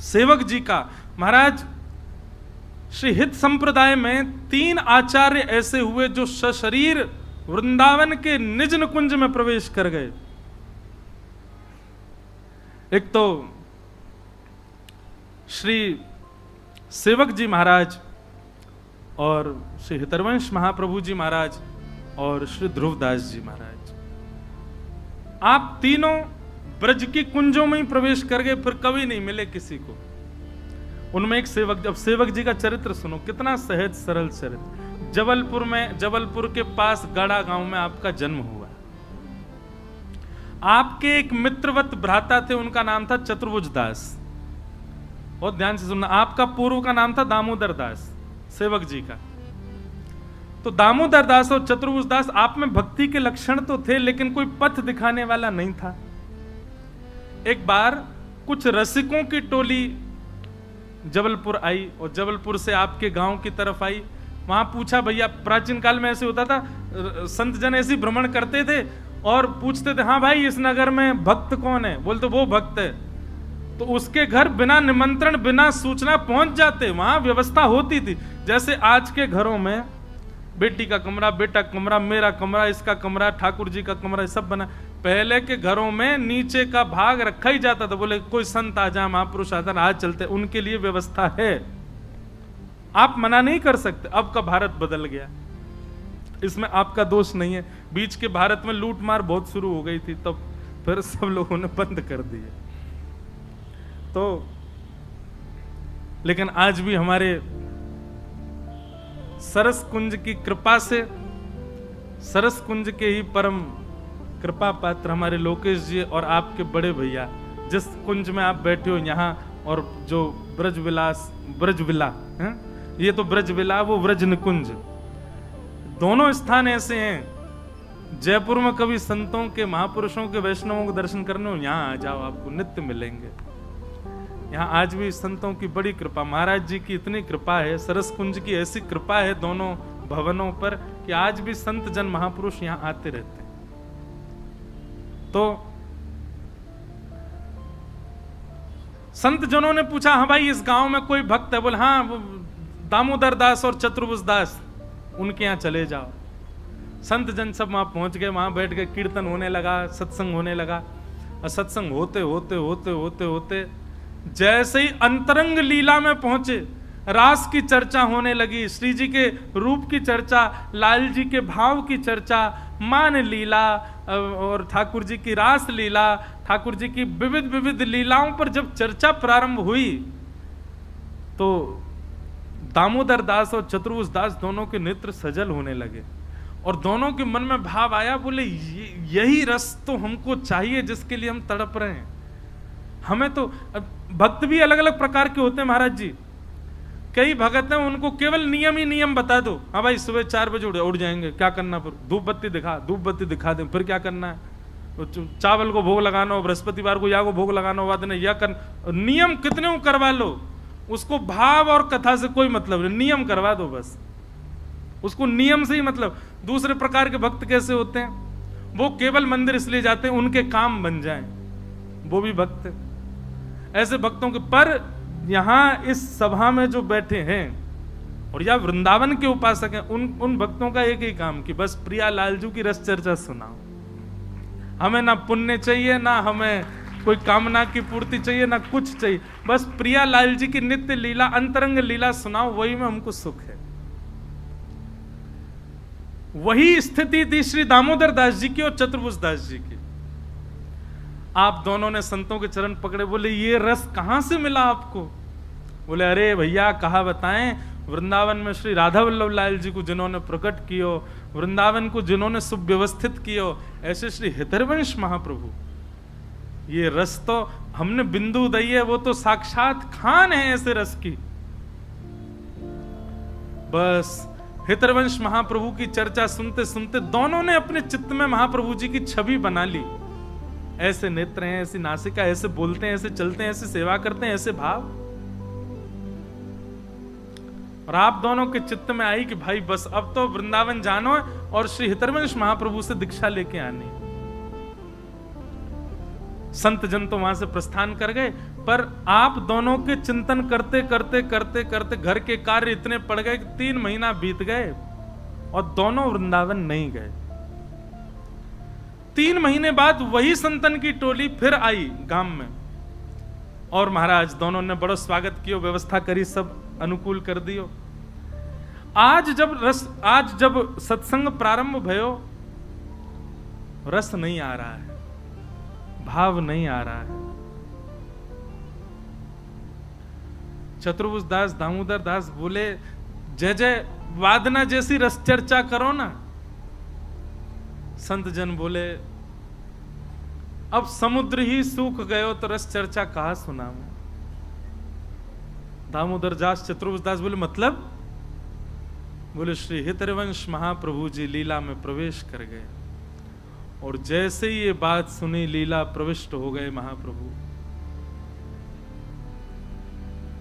सेवक जी का, महाराज श्री हित संप्रदाय में 3 आचार्य ऐसे हुए जो सशरीर वृंदावन के निज निकुंज में प्रवेश कर गए। एक तो श्री सेवक जी महाराज और श्री हितरवंश महाप्रभु जी महाराज और श्री ध्रुवदास जी महाराज, आप तीनों ब्रज की कुंजों में ही प्रवेश कर गए, फिर कभी नहीं मिले किसी को। उनमें एक सेवक, अब सेवक जी का चरित्र सुनो, कितना सहज सरल चरित्र। जबलपुर के पास गड़ा गांव में आपका जन्म हुआ। आपके एक मित्रवत भ्राता थे, उनका नाम था चतुर्भुज दास। बहुत ध्यान से सुनना, आपका पूर्व का नाम था दामोदर दास, सेवक जी का। तो दामोदर दास और चतुर्भुज दास, आप में भक्ति के लक्षण तो थे, लेकिन कोई पथ दिखाने वाला नहीं था। एक बार कुछ रसिकों की टोली जबलपुर आई और जबलपुर से आपके गांव की तरफ आई। वहां पूछा, भैया प्राचीन काल में ऐसे होता था, संत जन ऐसे भ्रमण करते थे और पूछते थे, हाँ भाई इस नगर में भक्त कौन है? बोलते वो भक्त है। तो उसके घर बिना निमंत्रण बिना सूचना पहुंच जाते। वहां व्यवस्था होती थी, जैसे आज के घरों में बेटी का कमरा, बेटा कमरा, मेरा कमरा, इसका कमरा, ठाकुर जी का कमरा, सब बना। पहले के घरों में नीचे का भाग रखा ही जाता था। बोले कोई संत आ जाए, महापुरुष आ जाए, आज चलते, उनके लिए व्यवस्था है, आप मना नहीं कर सकते। अब का भारत बदल गया, इसमें आपका दोष नहीं है। बीच के भारत में लूट मार बहुत शुरू हो गई थी, तब फिर सब लोगों ने बंद कर दिए। तो लेकिन आज भी हमारे सरस कुंज की कृपा से, सरस कुंज के ही परम कृपा पात्र हमारे लोकेश जी और आपके बड़े भैया, जिस कुंज में आप बैठे हो यहाँ, और जो ब्रजविला है, ये तो ब्रजविला, वो ब्रज निकुंज, दोनों स्थान ऐसे हैं। जयपुर में कभी संतों के, महापुरुषों के, वैष्णवों के दर्शन करने हो, यहाँ आ जाओ, आपको नित्य मिलेंगे। यहाँ आज भी संतों की बड़ी कृपा, महाराज जी की इतनी कृपा है, सरस कुंज की ऐसी कृपा है दोनों भवनों पर कि आज भी संत जन महापुरुष यहाँ आते रहते हैं। तो संत जनों ने पूछा, हाँ भाई इस गांव में कोई भक्त है? बोले हाँ, वो दामोदर दास और चतुर्भुज दास, उनके यहाँ चले जाओ। संत जन सब वहां पहुंच गए, वहां बैठ गए, कीर्तन होने लगा, सत्संग होने लगा। और सत्संग होते होते होते होते होते जैसे ही अंतरंग लीला में पहुंचे, रास की चर्चा होने लगी, श्री जी के रूप की चर्चा, लाल जी के भाव की चर्चा, मान लीला और ठाकुर जी की रास लीला, ठाकुर जी की विविध विविध लीलाओं पर जब चर्चा प्रारंभ हुई, तो दामोदर दास और चतुर्भुज दास दोनों के नेत्र सजल होने लगे और दोनों के मन में भाव आया, बोले यही रस तो हमको चाहिए जिसके लिए हम तड़प रहे हैं। हमें तो भक्त भी अलग अलग प्रकार के होते हैं महाराज जी। कई भगत हैं, उनको केवल नियम ही नियम बता दो, हाँ भाई सुबह 4 बजे उठ जाएंगे, क्या करना, फिर धूप बत्ती दिखा दें, फिर क्या करना है, चावल को भोग लगाना हो, बृहस्पतिवार को या को भोग लगाना हो, बाद या कर, नियम कितने को करवा लो, उसको भाव और कथा से कोई मतलब नहीं, नियम करवा दो बस, उसको नियम से ही मतलब। दूसरे प्रकार के भक्त कैसे होते हैं, वो केवल मंदिर इसलिए जाते हैं उनके काम बन जाएं, वो भी भक्त है। ऐसे भक्तों के, पर यहां इस सभा में जो बैठे हैं और या वृंदावन के उपासक हैं, उन भक्तों का एक ही काम कि बस प्रिया लालजू की रस चर्चा सुनाओ। हमें ना पुण्य चाहिए, ना हमें कोई कामना की पूर्ति चाहिए, ना कुछ चाहिए, बस प्रिया लाल जी की नित्य लीला, अंतरंग लीला सुनाओ, वही में हमको सुख है। वही स्थिति थी श्री दामोदर दास जी की और चतुर्भुज दास जी की। आप दोनों ने संतों के चरण पकड़े, बोले ये रस कहां से मिला आपको? बोले अरे भैया कहा बताएं, वृंदावन में श्री राधा वल्लभ लाल जी को जिन्होंने प्रकट कियो, वृंदावन को जिन्होंने सुव्यवस्थित कियो, ऐसे श्री हितरवंश महाप्रभु, ये रस तो हमने बिंदु दई है, वो तो साक्षात खान है ऐसे रस की। बस हितरवंश महाप्रभु की चर्चा सुनते सुनते दोनों ने अपने चित्त में महाप्रभु जी की छवि बना ली। ऐसे नेत्र हैं, ऐसी नासिका, ऐसे बोलते हैं, ऐसे चलते हैं, ऐसे सेवा करते हैं, ऐसे भाव। और आप दोनों के चित्त में आई कि भाई बस अब तो वृंदावन जानो और श्री हितरवंश महाप्रभु से दीक्षा लेके आनी। संत जन तो वहां से प्रस्थान कर गए, पर आप दोनों के चिंतन करते करते करते करते घर के कार्य इतने पड़ गए कि 3 महीना बीत गए और दोनों वृंदावन नहीं गए। 3 महीने बाद वही संतन की टोली फिर आई गांव में, और महाराज दोनों ने बड़ा स्वागत किया, व्यवस्था करी, सब अनुकूल कर दियो। आज जब सत्संग प्रारंभ भयो, रस नहीं आ रहा है, भाव नहीं आ रहा है। चतुर्भुज दास, दामोदर दास बोले, जय जय वादना जैसी रस चर्चा करो ना। संत जन बोले, अब समुद्र ही सूख गयो तो रस चर्चा कहां सुनाऊं। दामोदर दास, चतुर्भुज दास बोले, मतलब? बोले, श्री हितरवंश महाप्रभु जी लीला में प्रवेश कर गए, और जैसे ही ये बात सुनी लीला प्रविष्ट हो गए महाप्रभु।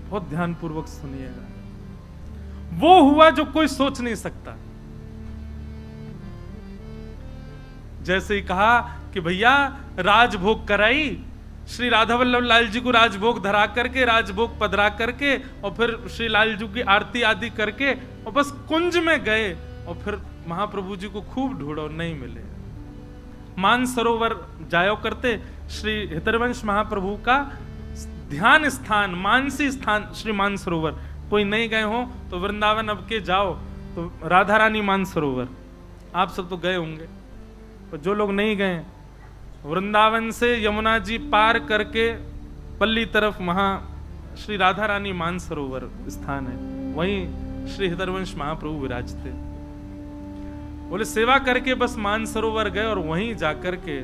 बहुत ध्यानपूर्वक सुनिएगा, वो हुआ जो कोई सोच नहीं सकता। जैसे ही कहा कि भैया राजभोग कराई, श्री राधा वल्लभ लाल जी को राजभोग धरा करके, राजभोग पधरा करके, और फिर श्री लाल जी की आरती आदि करके, और बस कुंज में गए, और फिर महाप्रभु जी को खूब ढूंढो, नहीं मिले। मानसरोवर जायो करते, श्री हितरवंश महाप्रभु का ध्यान स्थान, मानसी स्थान श्री मानसरोवर। कोई नहीं गए हो तो वृंदावन अब के जाओ तो राधा रानी मानसरोवर, आप सब तो गए होंगे, पर जो लोग नहीं गए, वृंदावन से यमुना जी पार करके पल्ली तरफ वहां श्री राधा रानी मानसरोवर स्थान है, वहीं श्री हितरवंश महाप्रभु विराजते। बोले सेवा करके बस मानसरोवर गए और वहीं जाकर के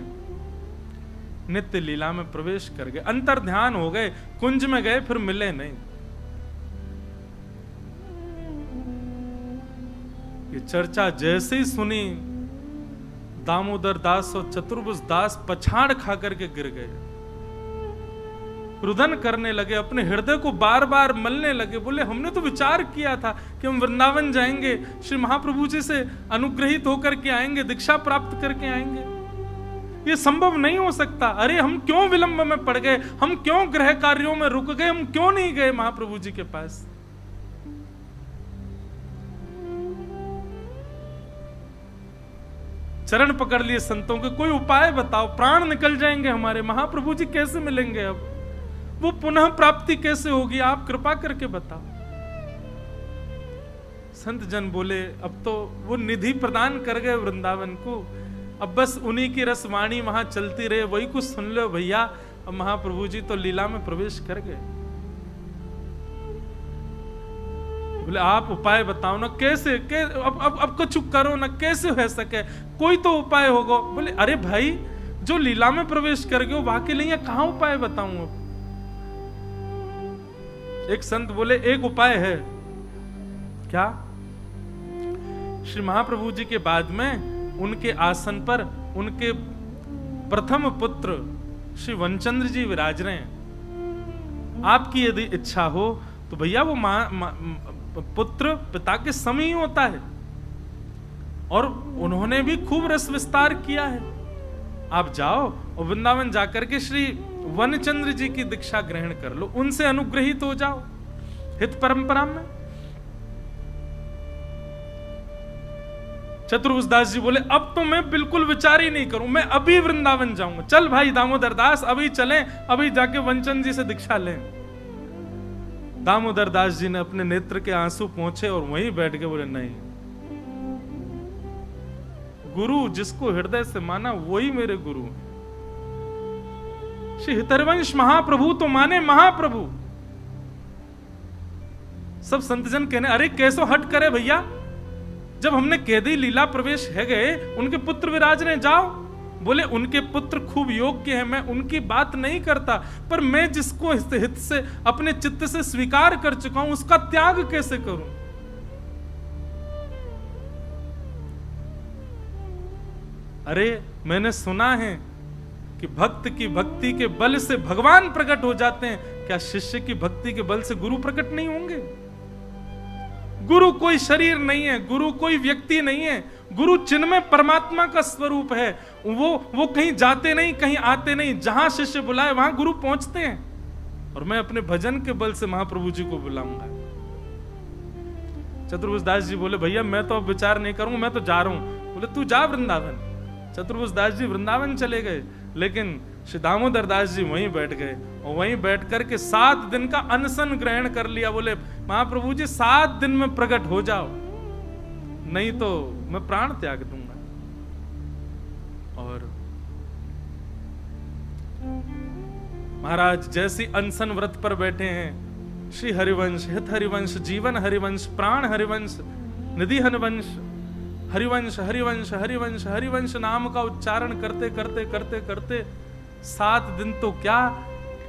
नित्य लीला में प्रवेश कर गए, अंतर ध्यान हो गए, कुंज में गए फिर मिले नहीं। ये चर्चा जैसे ही सुनी, दामोदर दास और चतुर्भुज दास पछाड़ खा करके गिर गए, रुदन करने लगे, अपने हृदय को बार बार मलने लगे। बोले, हमने तो विचार किया था कि हम वृंदावन जाएंगे, श्री महाप्रभु जी से अनुग्रहित होकर के आएंगे, दीक्षा प्राप्त करके आएंगे, ये संभव नहीं हो सकता। अरे हम क्यों विलंब में पड़ गए, हम क्यों गृह कार्यों में रुक गए, हम क्यों नहीं गए महाप्रभु जी के पास। चरण पकड़ लिए संतों के, कोई उपाय बताओ, प्राण निकल जाएंगे हमारे, महाप्रभु जी कैसे मिलेंगे, अब वो पुनः प्राप्ति कैसे होगी, आप कृपा करके बताओ। संत जन बोले, अब तो वो निधि प्रदान कर गए वृंदावन को, अब बस उन्हीं की रसवाणी वहां चलती रहे, वही कुछ सुन लो भैया। अब महाप्रभु जी तो लीला में प्रवेश कर गए। बोले, आप उपाय बताओ ना, कैसे अब कुछ करो ना, कैसे हो सके, कोई तो उपाय होगा। बोले, अरे भाई जो लीला में प्रवेश कर गए वहां के लिए कहां उपाय बताऊं। अब एक संत बोले, एक उपाय है। क्या? श्री महाप्रभु जी के बाद में उनके आसन पर उनके प्रथम पुत्र श्री वनचंद्र जी विराज रहे हैं। आपकी यदि इच्छा हो तो भैया वो पुत्र पिता के समय ही होता है, और उन्होंने भी खूब रस विस्तार किया है। आप जाओ और वृंदावन जाकर के श्री वनचंद्र जी की दीक्षा ग्रहण कर लो, उनसे अनुग्रहित हो जाओ हित परंपरा में। चतुर्भुज दास जी बोले, अब तो मैं बिल्कुल विचार ही नहीं करूं, मैं अभी वृंदावन जाऊंगा। चल भाई दामोदर दास, अभी चलें, अभी जाके वनचंद जी से दीक्षा लें। दामोदर दास जी ने अपने नेत्र के आंसू पोंछे और वहीं बैठ के बोले, नहीं, गुरु जिसको हृदय से माना वही मेरे गुरु हैं। श्री हितरवंश महाप्रभु तो माने महाप्रभु। सब संतजन कहने, अरे कैसो हट करे भैया, जब हमने कह दी लीला प्रवेश है गए, उनके पुत्र विराज रहे, जाओ। बोले, उनके पुत्र खूब योग्य हैं, मैं उनकी बात नहीं करता, पर मैं जिसको हित से अपने चित्त से स्वीकार कर चुका हूं उसका त्याग कैसे करूं। अरे मैंने सुना है कि भक्त की भक्ति के बल से भगवान प्रकट हो जाते हैं, क्या शिष्य की भक्ति के बल से गुरु प्रकट नहीं होंगे? गुरु कोई शरीर नहीं है, गुरु कोई व्यक्ति नहीं है, गुरु चिन्मय परमात्मा का स्वरूप है। वो कहीं जाते नहीं, कहीं आते नहीं, जहां शिष्य बुलाए वहां गुरु पहुंचते हैं। और मैं अपने भजन के बल से महाप्रभु जी को बुलाऊंगा। चतुर्भुज दास जी बोले भैया मैं तो अब विचार नहीं करूंगा, मैं तो जा रहा हूं। बोले तू जा वृंदावन। चतुर्भुज दास जी वृंदावन चले गए, लेकिन श्री दामोदर दास जी वहीं बैठ गए और वहीं बैठ करके 7 दिन का अनशन ग्रहण कर लिया। बोले महाप्रभु जी 7 दिन में प्रकट हो जाओ, नहीं तो मैं प्राण त्याग दूंगा। और महाराज जैसी अनशन व्रत पर बैठे हैं, श्री हरिवंश, हित हरिवंश, जीवन हरिवंश, प्राण हरिवंश, निधि हरिवंश, हरिवंश हरिवंश हरिवंश हरिवंश नाम का उच्चारण करते करते करते करते 7 दिन तो क्या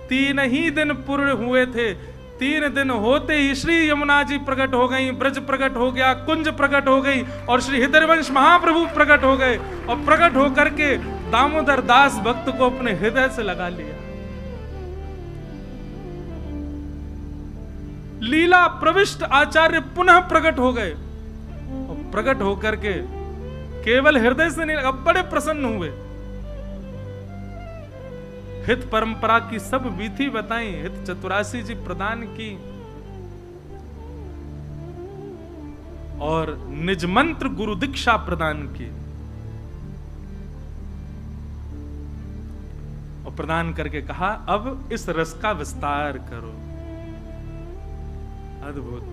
3 ही दिन पूर्ण हुए थे। 3 दिन होते ही श्री यमुना जी प्रकट हो गई, ब्रज प्रकट हो गया, कुंज प्रकट हो गई और श्री हृदयवंश महाप्रभु प्रकट हो गए और प्रकट होकर के दामोदर दास भक्त को अपने हृदय से लगा लिया। लीला प्रविष्ट आचार्य पुनः प्रकट हो गए और प्रकट होकर के केवल हृदय से नहीं लगा, बड़े प्रसन्न हुए। हित परंपरा की सब विधि बताई, हित चतुरासी जी प्रदान की और निज मंत्र गुरु दीक्षा प्रदान की और प्रदान करके कहा अब इस रस का विस्तार करो। अद्भुत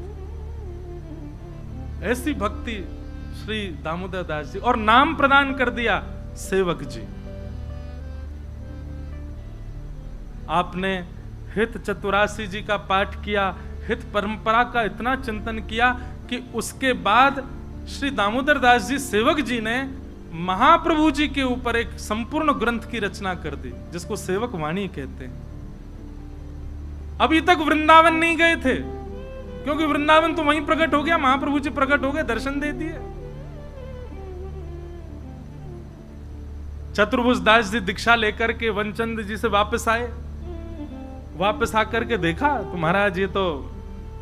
ऐसी भक्ति श्री दामोदर दास जी। और नाम प्रदान कर दिया सेवक जी। आपने हित चतुरासी जी का पाठ किया, हित परंपरा का इतना चिंतन किया कि उसके बाद श्री दामोदर दास जी सेवक जी ने महाप्रभु जी के ऊपर एक संपूर्ण ग्रंथ की रचना कर दी, जिसको सेवक वाणी कहते हैं। अभी तक वृंदावन नहीं गए थे, क्योंकि वृंदावन तो वहीं प्रकट हो गया, महाप्रभु जी प्रकट हो गए, दर्शन दे दिए। चतुर्भुज दास जी दीक्षा लेकर के वनचंद जी से वापस आए। वापस आकर के देखा तो महाराज ये तो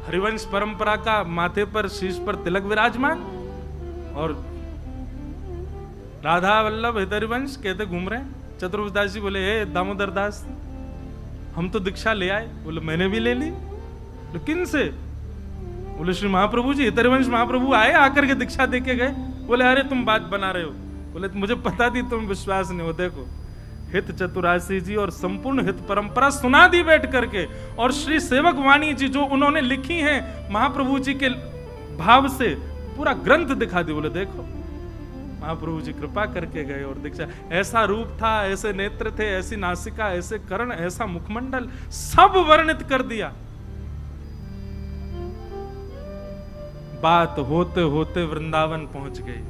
हरिवंश परंपरा का माथे पर शीश पर तिलक विराजमान और राधा वल्लभ हित हरिवंश कहते घूम रहे हैं। चतुर्भुज दास जी बोले हे दामोदर दास, हम तो दीक्षा ले आए। बोले मैंने भी ले ली। किन से? बोले श्री महाप्रभु जी, हित हरिवंश महाप्रभु आए, आकर के दीक्षा दे के गए। बोले अरे तुम बात बना रहे हो। बोले मुझे पता थी तुम विश्वास नहीं हो। देखो हित चतुरासी जी और संपूर्ण हित परंपरा सुना दी बैठ करके, और श्री सेवक वाणी जी जो उन्होंने लिखी हैं महाप्रभु जी के भाव से पूरा ग्रंथ दिखा दी। बोले देखो महाप्रभु जी कृपा करके गए और दीक्षा, ऐसा रूप था, ऐसे नेत्र थे, ऐसी नासिका, ऐसे कर्ण, ऐसा मुखमंडल, सब वर्णित कर दिया। बात होते होते वृंदावन पहुंच गई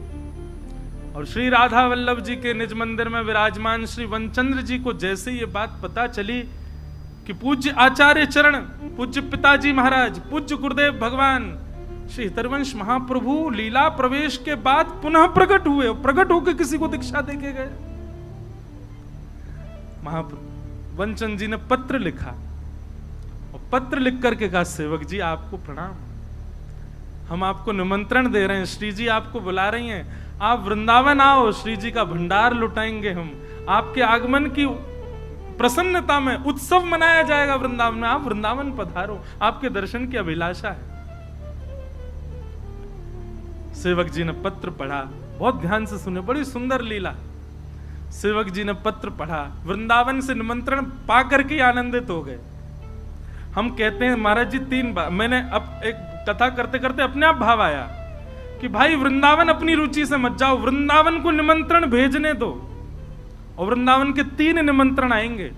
और श्री राधा वल्लभ जी के निज मंदिर में विराजमान श्री वनचंद्र जी को जैसे ये बात पता चली कि पूज्य आचार्य चरण, पूज्य पिताजी महाराज, पूज्य गुरुदेव भगवान श्री हितरवंश महाप्रभु लीला प्रवेश के बाद पुनः प्रकट हुए और प्रकट होकर किसी को दीक्षा देके गए। महाप्रभु वनचंद जी ने पत्र लिखा और पत्र लिख करके कहा सेवक जी आपको प्रणाम, हम आपको निमंत्रण दे रहे हैं, श्री जी आपको बुला रही हैं, आप वृंदावन आओ, श्री जी का भंडार लुटाएंगे हम, आपके आगमन की प्रसन्नता में उत्सव मनाया जाएगा वृंदावन में, आप वृंदावन पधारो, आपके दर्शन की अभिलाषा है। सेवक जी ने पत्र पढ़ा, बहुत ध्यान से सुने, बड़ी सुंदर लीला। सेवक जी ने पत्र पढ़ा, वृंदावन से निमंत्रण पाकर के आनंदित हो गए। हम कहते हैं महाराज जी 3 बार, मैंने अब एक कथा करते करते अपने आप भाव आया कि भाई वृंदावन अपनी रुचि से मत जाओ, वृंदावन को निमंत्रण भेजने दो। और वृंदावन के 3 निमंत्रण आएंगे।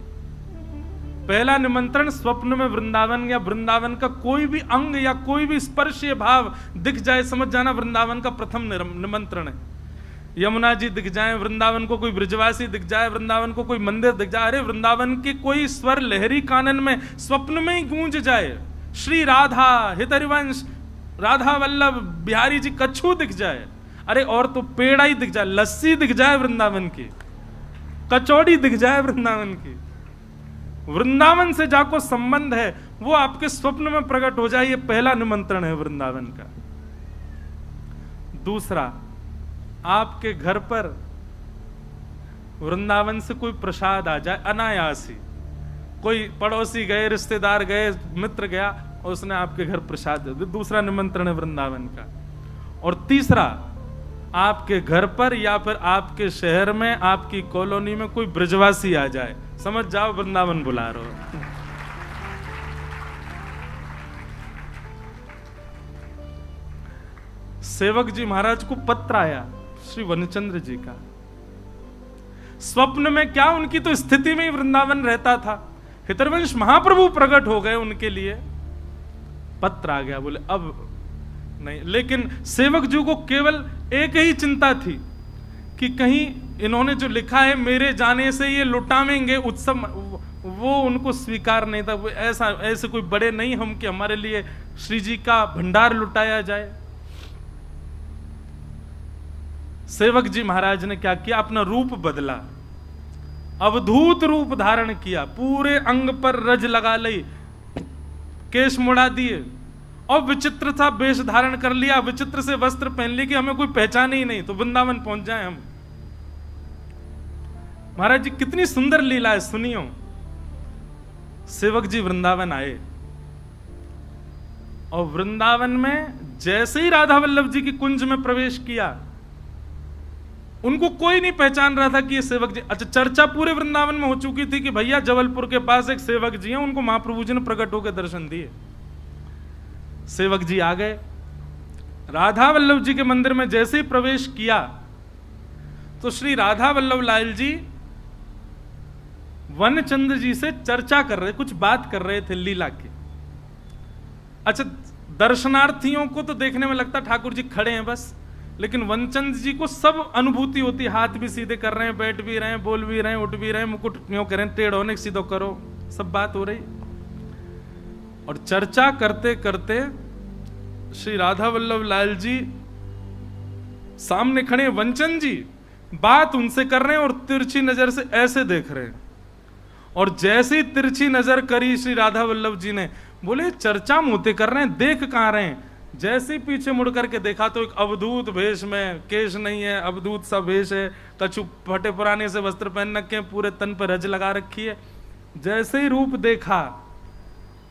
पहला निमंत्रण स्वप्न में वृंदावन या वृंदावन का कोई भी अंग या कोई भी स्पर्शीय भाव दिख जाए, समझ जाना वृंदावन का प्रथम निमंत्रण है। यमुना जी दिख जाए, वृंदावन को कोई ब्रजवासी दिख जाए, वृंदावन को कोई मंदिर दिख जाए, अरे वृंदावन के कोई स्वर लहरी कानन में स्वप्न में ही गूंज जाए, श्री राधा हित हरिवंश राधा वल्लभ बिहारी जी कच्छू दिख जाए, अरे और तो पेड़ा ही दिख जाए, लस्सी दिख जाए वृंदावन की, कचौड़ी दिख जाए वृंदावन की, वृंदावन से जाको संबंध है वो आपके स्वप्न में प्रकट हो जाए, ये पहला निमंत्रण है वृंदावन का। दूसरा, आपके घर पर वृंदावन से कोई प्रसाद आ जाए अनायास ही, कोई पड़ोसी गए, रिश्तेदार गए, मित्र गया और उसने आपके घर प्रसाद दे दिया, दूसरा निमंत्रण है वृंदावन का। और तीसरा, आपके घर पर या फिर आपके शहर में, आपकी कॉलोनी में कोई ब्रजवासी आ जाए, समझ जाओ वृंदावन बुला रहे हो। सेवक जी महाराज को पत्र आया श्री वनचंद्र जी का। स्वप्न में क्या, उनकी तो स्थिति में ही वृंदावन रहता था। हितरवंश महाप्रभु प्रकट हो गए उनके लिए, पत्र आ गया, बोले अब नहीं। लेकिन सेवक जी को केवल एक ही चिंता थी कि कहीं इन्होंने जो लिखा है मेरे जाने से ये लुटावेंगे उत्सव, वो उनको स्वीकार नहीं था। वो ऐसे कोई बड़े नहीं हम कि हमारे लिए श्री जी का भंडार लुटाया जाए। सेवक जी महाराज ने क्या किया, अपना रूप बदला, अवधूत रूप धारण किया, पूरे अंग पर रज लगा ली, केश मुड़ा दिए और विचित्र सा वेश धारण कर लिया, विचित्र से वस्त्र पहन लिए कि हमें कोई पहचाने ही नहीं, तो वृंदावन पहुंच जाए हम। महाराज जी कितनी सुंदर लीला है, सुनियो। सेवक जी वृंदावन आए और वृंदावन में जैसे ही राधा वल्लभ जी की कुंज में प्रवेश किया, उनको कोई नहीं पहचान रहा था कि ये सेवक जी। अच्छा, चर्चा पूरे वृंदावन में हो चुकी थी कि भैया जबलपुर के पास एक सेवक जी हैं, उनको महाप्रभु जी ने प्रकट होकर दर्शन दिए। सेवक जी आ गए, राधा वल्लभ जी के मंदिर में जैसे ही प्रवेश किया तो श्री राधा वल्लभ लाल जी वनचंद्र जी से चर्चा कर रहे, कुछ बात कर रहे थे लीला की। अच्छा, दर्शनार्थियों को तो देखने में लगता ठाकुर जी खड़े हैं बस, लेकिन वनचंद्र जी को सब अनुभूति होती, हाथ भी सीधे कर रहे हैं, बैठ भी रहे हैं, बोल भी रहे हैं, उठ भी रहे हैं, मुकुट न्यों करें, टेढ़ होने सीधो करो, सब बात हो रही। और चर्चा करते करते श्री राधा वल्लभ लाल जी सामने खड़े, वनचंद्र जी बात उनसे कर रहे हैं और तिरछी नजर से ऐसे देख रहे हैं। और जैसे ही तिरछी नजर करी श्री राधा वल्लभ जी ने, बोले चर्चा मोते कर रहे हैं, देख कहां रहे हैं। जैसे ही पीछे मुड़ करके देखा तो एक अवधूत भेष में, केश नहीं है, अवधूत सा भेष है, कछु फटे पुराने से वस्त्र पहन रखे हैं, पूरे तन पर रज लगा रखी है। जैसे ही रूप देखा,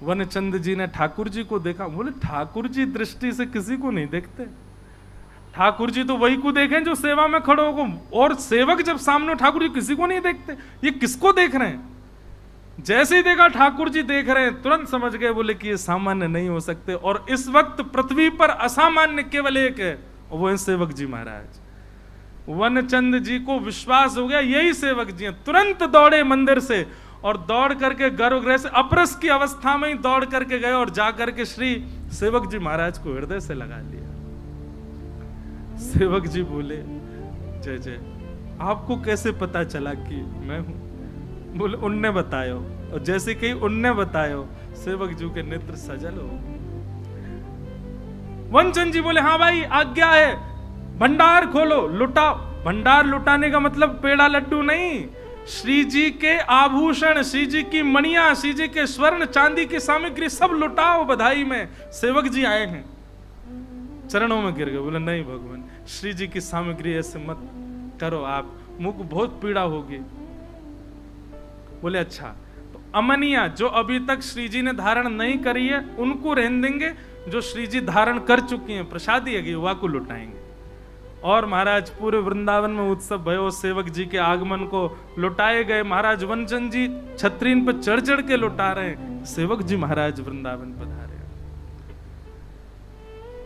वनचंद्र जी ने ठाकुर जी को देखा, बोले ठाकुर जी दृष्टि से किसी को नहीं देखते, ठाकुर जी तो वही को देखें जो सेवा में खड़ो हो, और सेवक जब सामने ठाकुर जी किसी को नहीं देखते, ये किसको देख रहे हैं। जैसे ही देखा ठाकुर जी देख रहे हैं, तुरंत समझ गए, बोले कि ये सामान्य नहीं हो सकते। और इस वक्त पृथ्वी पर असामान्य केवल एक है, और वो है सेवक जी महाराज। वनचंद्र जी को विश्वास हो गया यही सेवक जी हैं। तुरंत दौड़े मंदिर से और दौड़ करके गर्भगृह से अपरस की अवस्था में ही दौड़ करके गए और जाकर के श्री सेवक जी महाराज को हृदय से लगा लिया। सेवक जी बोले जय जय, आपको कैसे पता चला कि मैं हूं। बोले उनने बतायो, और जैसे कि उनने बतायो सेवक जी के नेत्र सजल हो। वनचंद्र जी बोले हाँ भाई आज्ञा है, भंडार खोलो, लुटाओ। भंडार लुटाने का मतलब पेड़ा लड्डू नहीं, श्री जी के आभूषण, श्री जी की मणियां, श्री जी के स्वर्ण चांदी की सामग्री सब लुटाओ। बधाई में सेवक जी आए हैं, चरणों में गिर गए। बोले नहीं भगवान, श्री जी की सामग्री ऐसे मत करो आप, मुझको बहुत पीड़ा होगी। बोले अच्छा, तो अमनिया जो अभी तक श्री जी ने धारण नहीं करी है उनको रहने देंगे, जो श्री जी धारण कर चुकी हैं प्रसादी है युवा को लुटाएंगे। और महाराज पूरे वृंदावन में उत्सव भयो, सेवक जी के आगमन को लुटाए गए। महाराज वनचंद्र जी छतरीन पर चढ़ चढ़ के लुटा रहे हैं, सेवक जी महाराज वृंदावन पधारे।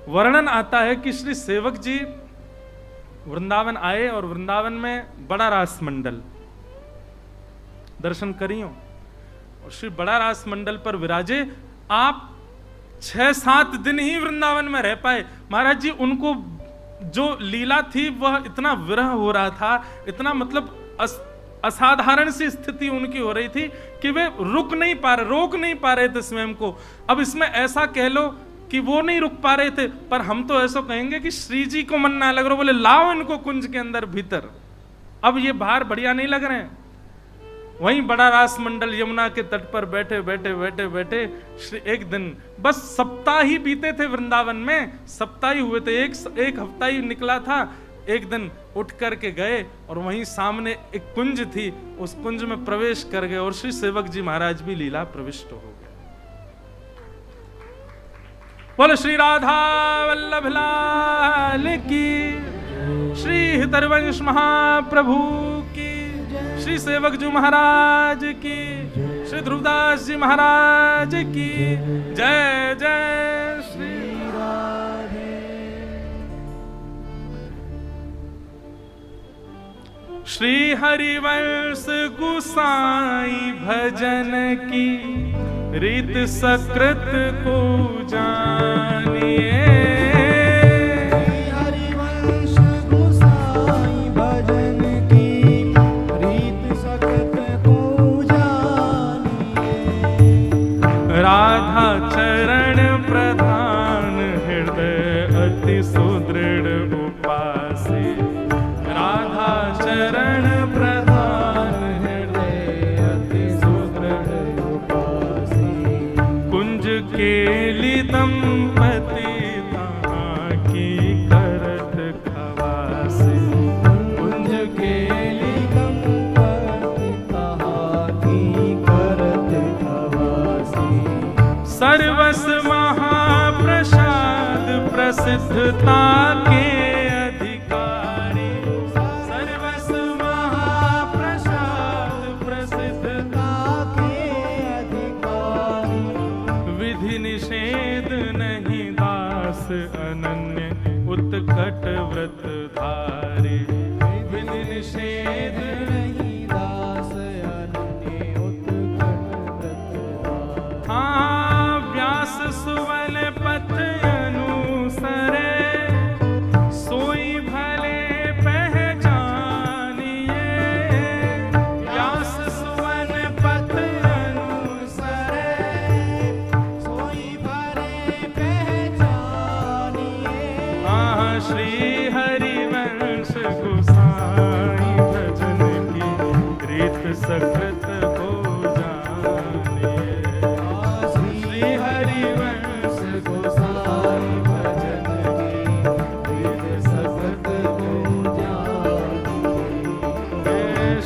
वर्णन आता है कि श्री सेवक जी वृंदावन आए और वृंदावन में बड़ा रास मंडल दर्शन करियो, और श्री बड़ा रास मंडल पर विराजे। आप 6-7 दिन ही वृंदावन में रह पाए। महाराज जी उनको जो लीला थी वह इतना विरह हो रहा था, इतना मतलब असाधारण सी स्थिति उनकी हो रही थी कि वे रोक नहीं पा रहे थे स्वयं को। अब इसमें ऐसा कह लो कि वो नहीं रुक पा रहे थे, पर हम तो ऐसा कहेंगे कि श्री जी को मन ना लग रहा, बोले लाओ इनको कुंज के अंदर भीतर, अब ये बाहर बढ़िया नहीं लग रहे हैं। वहीं बड़ा रास मंडल यमुना के तट पर बैठे बैठे बैठे बैठे श्री एक दिन, बस सप्ताह ही बीते थे वृंदावन में, सप्ताह ही हुए थे, एक हफ्ता ही निकला था। एक दिन उठ करके गए और वहीं सामने एक कुंज थी, उस कुंज में प्रवेश कर गए और श्री सेवक जी महाराज भी लीला प्रविष्ट हो गए। बोलो श्री राधा वल्लभ लाल की, श्री हितरवंश महाप्रभु की, श्री सेवक जी महाराज की, श्री ध्रुवदास जी महाराज की जय जय श्री राधे। श्री हरिवंश गुसाई भजन की रीत सकृत को जानिए। हरिवंश गुसाई भजन की रीत सकृत को जानिए। राधा चरण प्रधान हृदय अति सुदृढ़ उपासी। राधा चरण प्रधान हृदय अति सुदृढ़ उपासी। कुंज केली दंपति तहाँ की करत खवासी। कुंज केली दंपति तहाँ की करत खवासी। सर्वस महाप्रसाद प्रसिद्धता के अधिकारी। सर्वस महाप्रसाद प्रसिद्धता के अधिकारी। विधि निषेध नहीं दास अनन्य उत्कट व्रत धारी। विधि निषेध नहीं दास अनन्य उत्कट व्रत। हाँ व्यास सुवन पथ अनुसरे सोई भले पहचानिए। व्यास सुवन पथ अनुसरे सोई भले पहचानिए। हाँ श्री हरिवंश गुसाई भजन की रीत सकृत को जानिए। श्री हरिवंश गुसाई भजन की रीत सकृत को जानिए।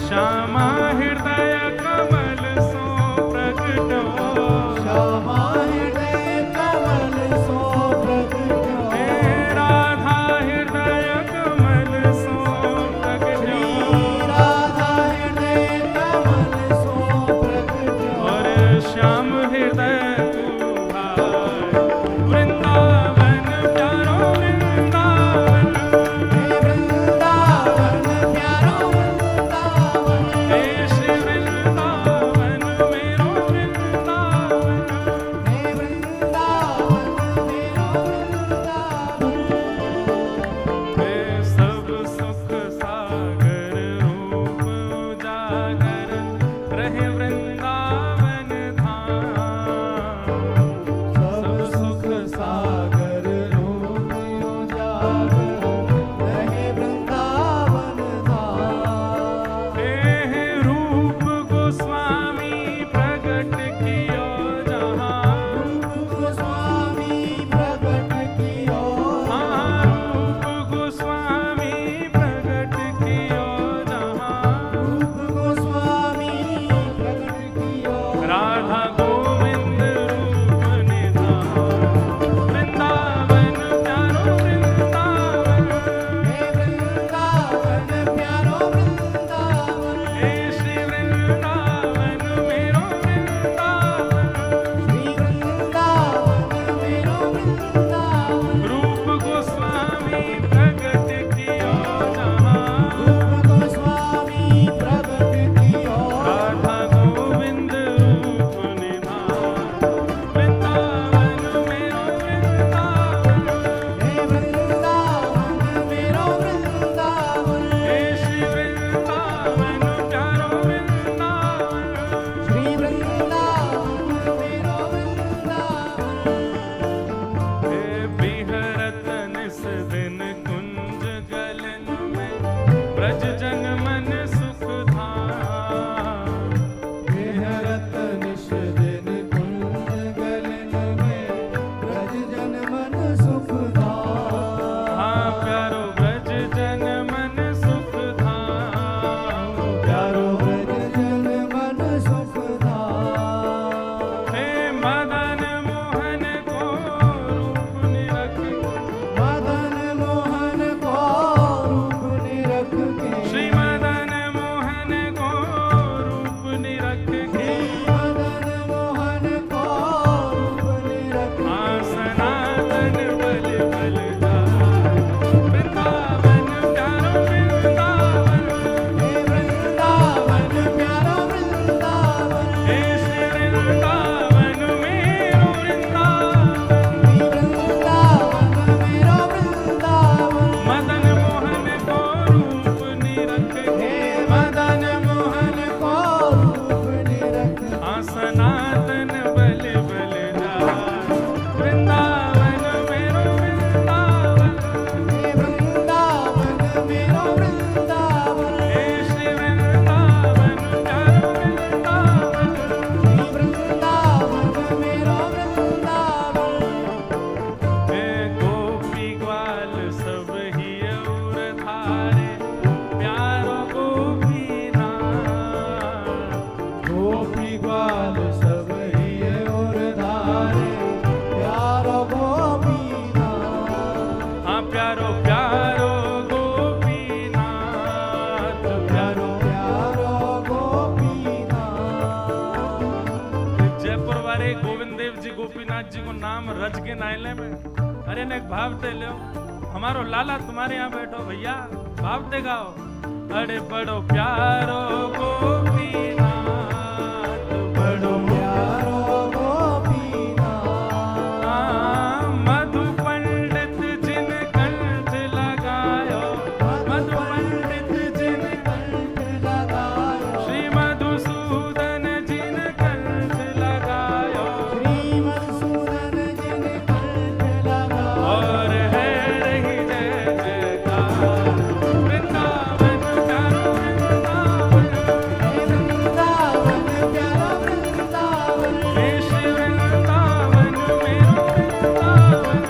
श्यामा हृदय कमल सो प्रगटो। श्यामा हृदय कमल सो प्रगटो। राधा हृदय कमल सो प्रगटो। राधा हृदय कमल नाम रज के नायले में अरे ने एक भाव दे लो हमारो लाला तुम्हारे यहाँ बैठो भैया भाव दे गाओ अरे बड़ो प्यारो गोपीनाथ बड़ो प्यारो गोपीनाथ मधु पंडित जिन कंठ लगायो मधु पंडित जिन कंठ लगायो श्री मधुसूदन जिन कंठ लगायो श्री मधुसूदन जिन कंठ लगायो और है रही जय जयकार वृंदावन प्यारो वृंदावन वृंदावन प्यारो वृंदावन देश वृंदावन मेरो वृंदावन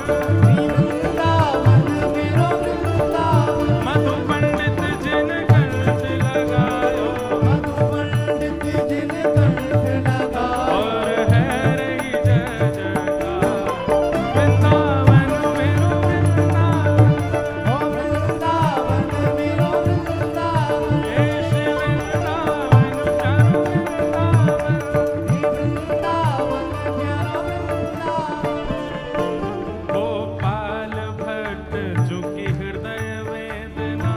वृंदावन मेरो वृंदावन मधु पंडित जिन कंठ लगायो मधु पंडित जिन कंठ लगायो और है रही जय जयकार वृंदावन मेरो वृंदावन ओ वृंदावन मेरो वृंदावन देश वृंदावन प्यारो वृंदावन वृंदावन प्यारो वृंदावन गोपाल भट्ट झुकी हृदय वेदना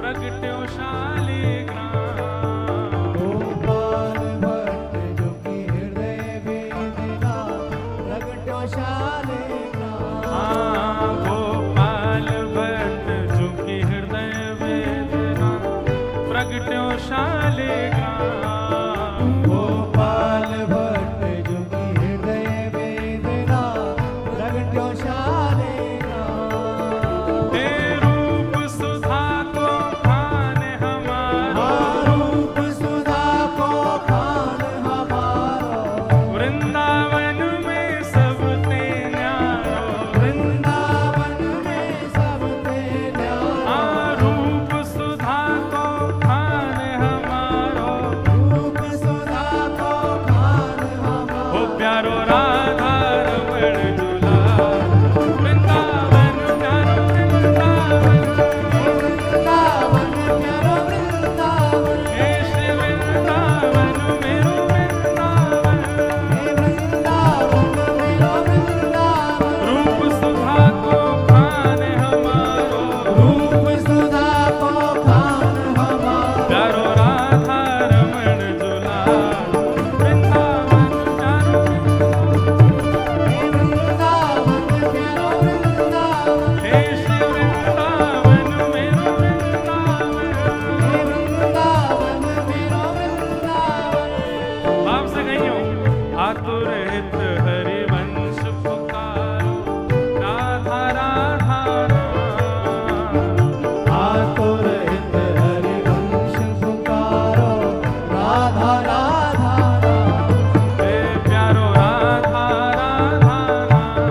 प्रगट्यो शालिग्राम गोपाल भट्ट जो की हृदय वेदना प्रगटो शालिग्राम गोपाल भट्ट झुकी हृदय वेदना प्रगट्यो शालिग्राम गोपाल भट्ट जो की हृदय वेदना प्रगटो शालिग्राम हे रूप सुधा को खान हमारा रूप सुधा को खान हमारो वृंदावन में सब ते न्यारो वृंदावन में सब ते न्यारो रूप सुधा को खान हमारो रूप सुधा को खान हमारो ओ प्यारो राधा रमण झूला वृंदावन प्यारो वृंदावन वृंदावन प्यारो वृंदावन हे श्री वृंदावन मेरो वृंदावन वृंदावन मेरो वृंदावन रूप सुधा को खान हमारो रूप सुधा को खान हमारो प्यारो राधा रमण झूला वृंदावन प्यारो वृंदावन प्यारो वृंदावन हे श्री वृंदावन मेरो वृंदावन वृंदावन मेरो वृंदावन भाव से कहियो आतुर हित हरिवंश पुकारो राधा राधा राम। आतुर हित हरिवंश पुकारो राधा राधा राम हे प्यारो राधा राधा राम।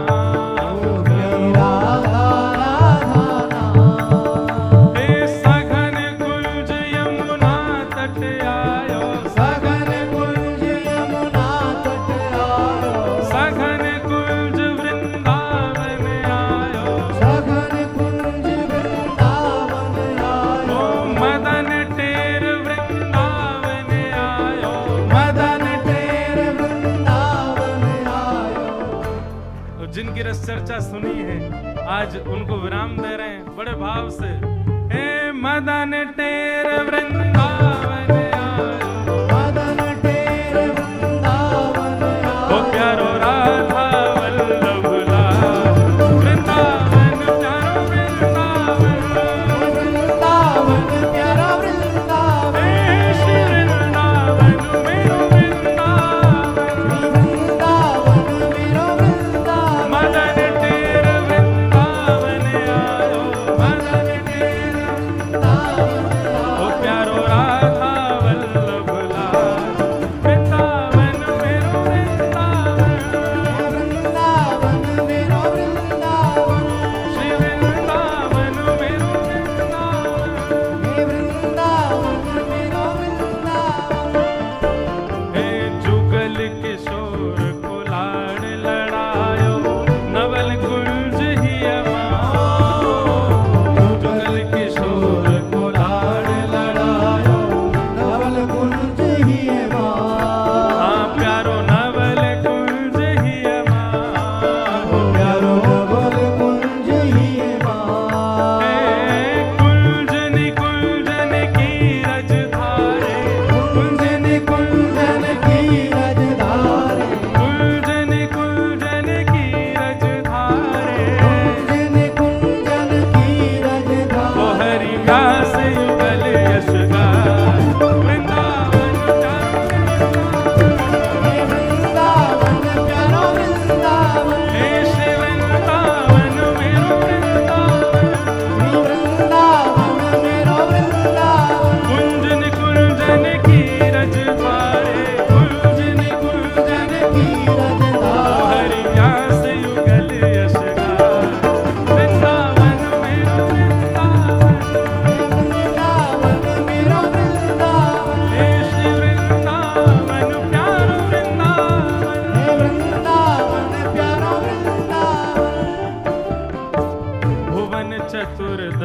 राधा राधा राम हे सघन कुंज यमुना तट आयो सघन कुंज यमुना तट आयो सघन कुंज वृंदावन आयो सघन कुंज वृंदावन आयो ओ मदन टेर वृंदावन आयो मदन टेर वृंदावन आयो तो जिनकी रस चर्चा सुनी है आज उनको विराम दे रहे हैं बड़े भाव से हे मदन टेर वृंदावन आयो मदन टेर वृंदावन ओ प्यारो राधा वल्लभ लाल वृंदावन प्यारो वृंदावन वृंदावन प्यारा वृंदावन हे श्री वृंदावन मेरो वृंदावन वृंदावन मेरो वृंदावन मदन टेर वृंदावन आयो मदन टेर वृंदावन ओ प्यारो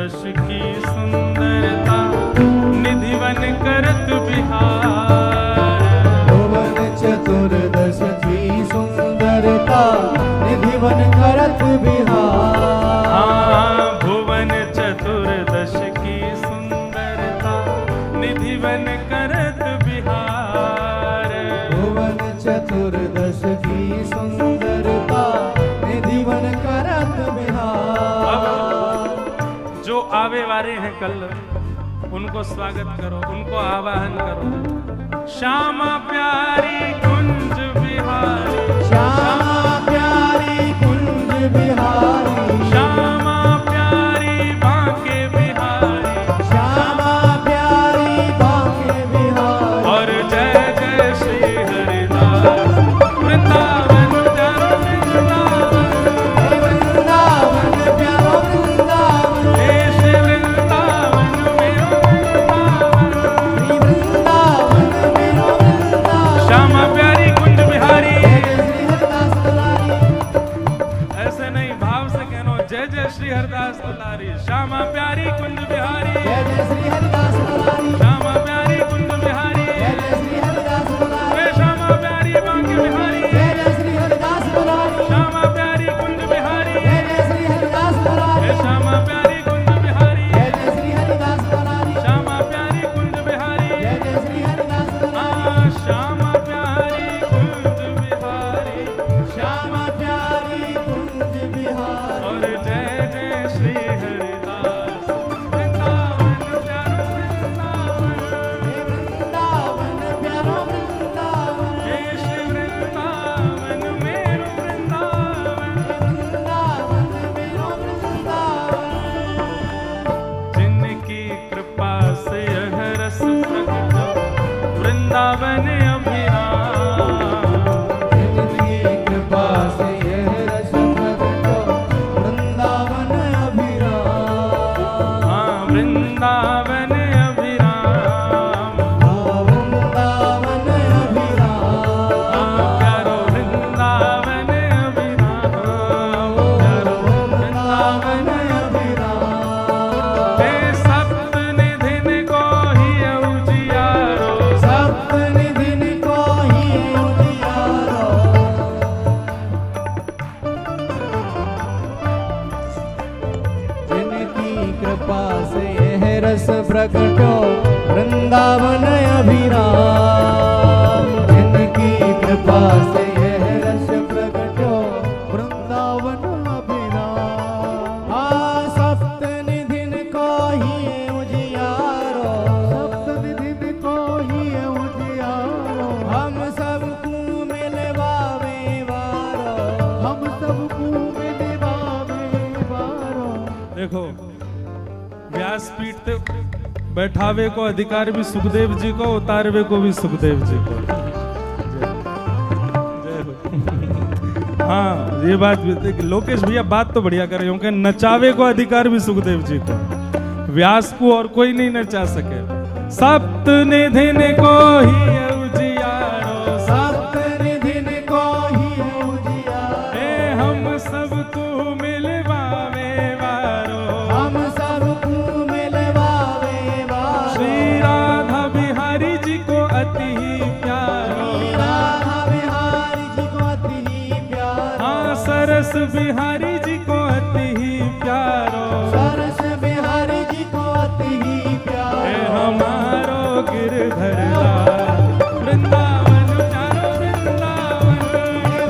चतुर्दश की सुंदरता निधिवन करत बिहार। भुवन चतुर्दश की सुंदरता निधिवन करत बिहार। भुवन चतुर्दश की सुंदरता निधिवन करत बिहार। भुवन चतुर्दश की सुंदरता निधिवन करत बिहार। जो आवे वाले हैं कल उनको स्वागत करो, उनको आवाहन करो। श्यामा प्यारी कुंज बिहारी, श्यामा प्यारी कुंज बिहारी, श्यामा प्यारी बांके बिहारी, श्यामा प्यारी बांके बिहारी। और जय जय श्री हरिदास वृंदावन प्यारो वृंदावन, वृंदावन प्यारो वृंदावन, हे श्री वृंदावन मेरो वृंदावन, वृंदावन मेरो वृंदावन। श्यामा प्यारी कुंज बिहारी। जय श्री हरिदास दुलारी, ऐसे नहीं, भाव से कहनो, जय जय श्री हरिदास दुलारी। श्यामा प्यारी कुंज बिहारी, जय जय श्री हरिदास दुलारी, श्यामा प्यारी कुंज बिहारी, जय जय श्री हरिदास दुलारी, वे श्यामा प्यारी बांके बिहारी, जय जय श्री हरिदास दुलारी, श्यामा प्यारी कुंज बिहारी, जय जय श्री हरिदास वे दुलारी, श्यामा प्यारी कुंज बिहारी, जय जय श्री हरिदास दुलारी, श्यामा प्यारी कुंज बिहारी, जय जय श्री हरिदास दुलारी, श्यामा प्यारी कुंज बिहारी, श्यामा प्यारी कुंज बिहारी। और जय जय श्री हरिदास वृंदावन प्यारो वृंदावन, वृंदावन प्यारो वृंदावन, हे श्री वृंदावन मेरो वृंदावन। वृंदावन मेरो वृंदावन। जिनकी कृपा से यह रस प्रकट वृंदावन अभिराम। जिनकी कृपा से यह रस प्रकट वृंदावन अभिराम। वृंदावन अभिराम, वृंदावन अभिराम। प्यारो वृंदावन अभिराम, प्यारो वृंदावन अभिराम। हे सप्त निधिन को ही उजियारो, सप्त निधिन को ही उजियारो। जिनकी कृपा से यह रस प्रकटो वृंदावन अभिराम। जिनकी कृपा से यह रस प्रकटो वृंदावन अभिराम। सप्त निधिन को ही उजियारो, सप्त निधिन को ही उजियारो। हम सबको मिलवावे वारो, हम सबको मिलवावे वारो। देखो व्यासपीठ पे बैठावे को अधिकार भी सुखदेव जी को, उतारवे को भी सुखदेव जी को। जय हो। हाँ ये बात भी लोकेश भैया बात तो बढ़िया कर रहे हो कि नचावे को अधिकार भी सुखदेव जी को, व्यास को और कोई नहीं नचा सके। सप्त निधिन को ही उजियारो, सप्त निधिन को ही उजियारो। हे हम सबको मिलवावे वारो, हम सबको मिलवावे वारो। श्री राधा बिहारी जी को अति ही प्यारो। राधा बिहारी जी को अति ही प्यारो। हाँ सरस बिहारी जी को अति ही प्यारो। सरस बिहारी जी को अति ही हे प्यारो। हमारो गिरधर लाल वृंदावन प्यारो वृंदावन,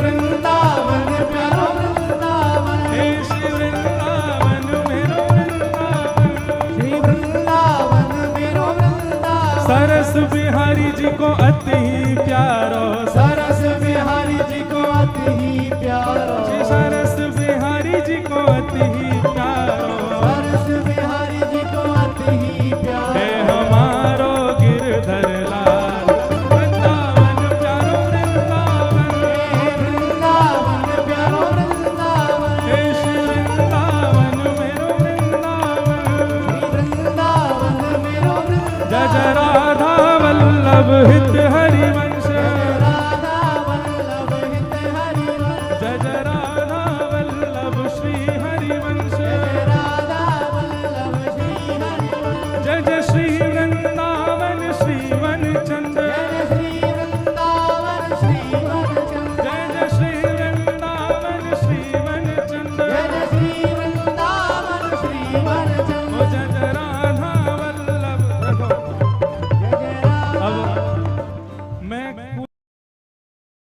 वृंदावन प्यारो वृंदावन। हे श्री वृंदावन मेरो वृंदावन। श्री वृंदावन मेरो वृंदावन। सरस बिहारी जी को अति ही प्यारो, सरस बिहारी जी को अति ही प्यारो। श्री सरस बिहारी जी को अति ही प्यारो। सरस बिहारी जी को अति ही प्यारो। हे हमारो गिरधर लाल वृंदावन प्यारो वृंदावन, वृंदावन प्यारो वृंदावन। हे श्री वृंदावन मेरो वृंदावन। वृंदावन मेरो वृंदावन। जय जय राधा वल्लभ हित हरिवंश, राधा वल्लभ हित हरिवंश। जय जय